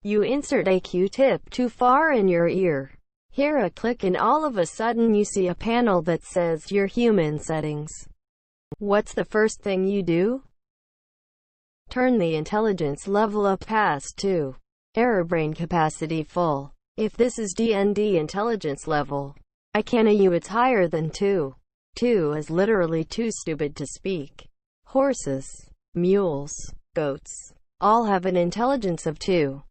You insert a Q-tip too far in your ear. Hear a click and all of a sudden you see a panel that says your human settings. What's the first thing you do? Turn the intelligence level up past 2. Error brain capacity full. If this is DND intelligence level, I can you it's higher than 2. 2 is literally too stupid to speak. Horses, mules, goats, all have an intelligence of 2.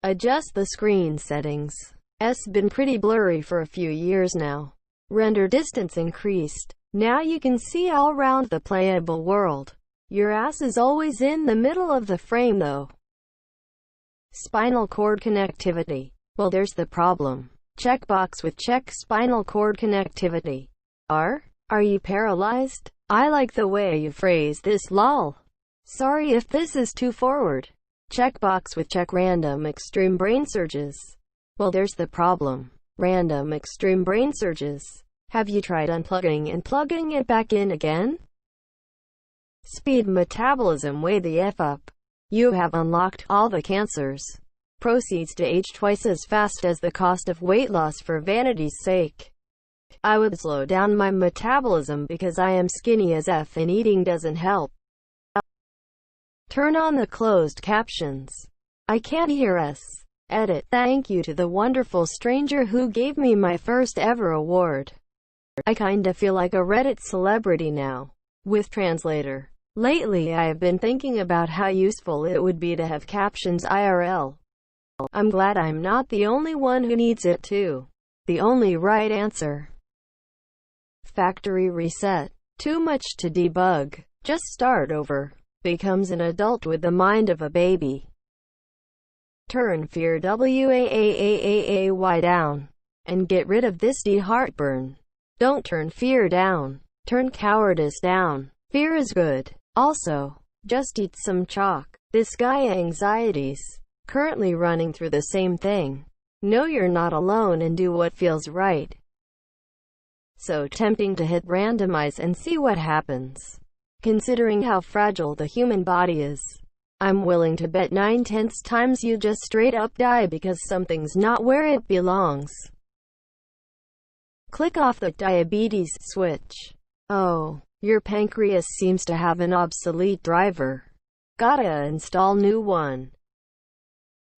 Adjust the screen settings. S been pretty blurry for a few years now. Render distance increased. Now you can see all around the playable world. Your ass is always in the middle of the frame though. Spinal cord connectivity. Well, there's the problem. Checkbox with check spinal cord connectivity. Are you paralyzed? I like the way you phrase this, lol. Sorry if this is too forward. Checkbox with check random extreme brain surges. Well, there's the problem. Random extreme brain surges. Have you tried unplugging and plugging it back in again? Speed metabolism way the F up. You have unlocked all the cancers. Proceeds to age twice as fast as the cost of weight loss for vanity's sake. I would slow down my metabolism because I am skinny as F and eating doesn't help. Turn on the closed captions. I can't hear us. Edit. Thank you to the wonderful stranger who gave me my first ever award. I kinda feel like a Reddit celebrity now. With Translator. Lately I have been thinking about how useful it would be to have captions IRL. I'm glad I'm not the only one who needs it too. The only right answer. Factory reset. Too much to debug. Just start over. Becomes an adult with the mind of a baby. Turn fear WAAAAAY down. And get rid of this heartburn. Don't turn fear down. Turn cowardice down. Fear is good. Also, just eat some chalk. This guy anxieties. Currently running through the same thing. Know you're not alone and do what feels right. So tempting to hit randomize and see what happens. Considering how fragile the human body is, I'm willing to bet 9/10 times you just straight up die because something's not where it belongs. Click off the diabetes switch. Oh, your pancreas seems to have an obsolete driver. Gotta install new one.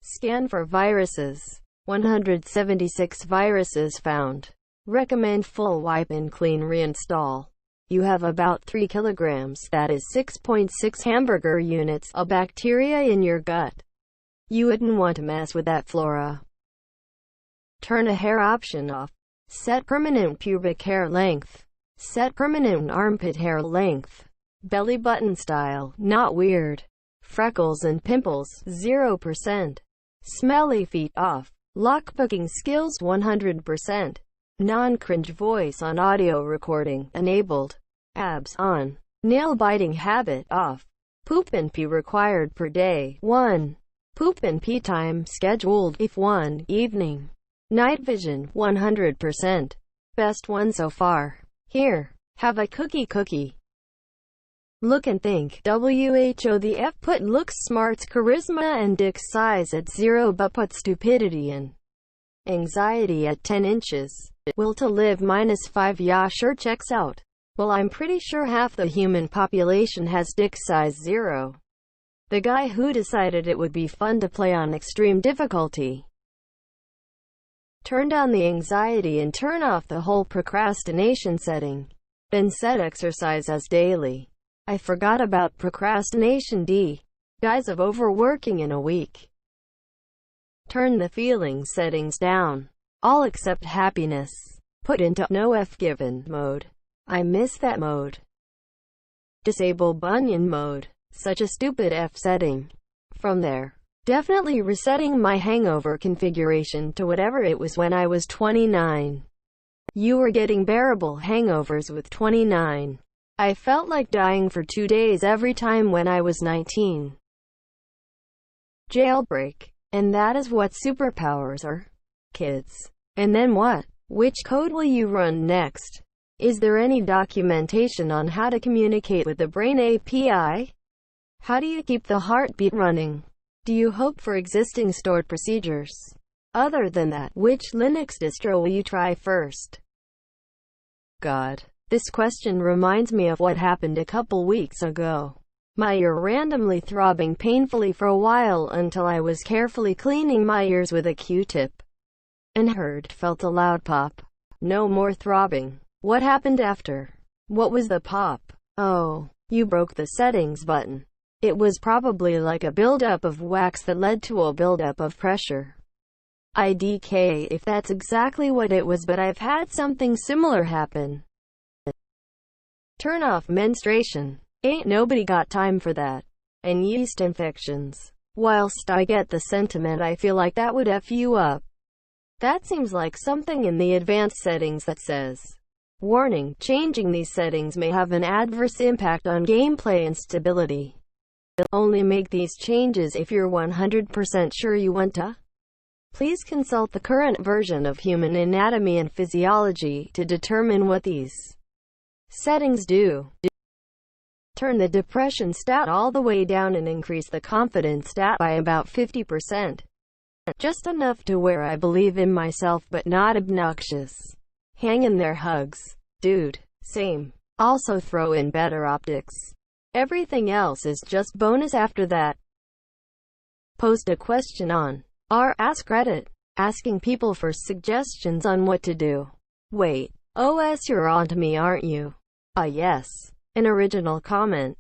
Scan for viruses. 176 viruses found. Recommend full wipe and clean reinstall. You have about 3 kilograms, that is 6.6 hamburger units, of bacteria in your gut. You wouldn't want to mess with that flora. Turn a hair option off. Set permanent pubic hair length. Set permanent armpit hair length. Belly button style, not weird. Freckles and pimples, 0%. Smelly feet off. Lockpicking skills 100%. Non-cringe voice on audio recording, enabled. Abs on. Nail-biting habit off. Poop and pee required per day, 1. Poop and pee time scheduled, if 1, evening. Night vision, 100%. Best one so far. Here, have a cookie. Look and think. WHO the F put looks, smarts, charisma and dick size at 0 but put stupidity and anxiety at 10 inches. Will to live -5, yeah, sure, checks out. Well, I'm pretty sure half the human population has dick size 0. The guy who decided it would be fun to play on extreme difficulty. Turn down the anxiety and turn off the whole procrastination setting. Then set exercise as daily. I forgot about procrastination guise of overworking in a week. Turn the feeling settings down. All except happiness. Put into no F given mode. I miss that mode. Disable bunion mode. Such a stupid F setting. From there, definitely resetting my hangover configuration to whatever it was when I was 29. You were getting bearable hangovers with 29. I felt like dying for 2 days every time when I was 19. Jailbreak. And that is what superpowers are. Kids. And then what? Which code will you run next? Is there any documentation on how to communicate with the Brain API? How do you keep the heartbeat running? Do you hope for existing stored procedures? Other than that, which Linux distro will you try first? God. This question reminds me of what happened a couple weeks ago. My ear randomly throbbing painfully for a while until I was carefully cleaning my ears with a Q-tip and felt a loud pop. No more throbbing. What happened after? What was the pop? Oh, you broke the settings button. It was probably like a buildup of wax that led to a buildup of pressure. IDK if that's exactly what it was, but I've had something similar happen. Turn off menstruation. Ain't nobody got time for that. And yeast infections. Whilst I get the sentiment, I feel like that would F you up. That seems like something in the advanced settings that says, warning, changing these settings may have an adverse impact on gameplay and stability. Only make these changes if you're 100% sure you want to. Please consult the current version of Human Anatomy and Physiology to determine what these settings do. Turn the depression stat all the way down and increase the confidence stat by about 50%. Just enough to where I believe in myself but not obnoxious. Hang in there, hugs. Dude. Same. Also throw in better optics. Everything else is just bonus after that. Post a question on our AskReddit, asking people for suggestions on what to do. Wait. OS, you're on to me, aren't you? Ah yes. An original comment.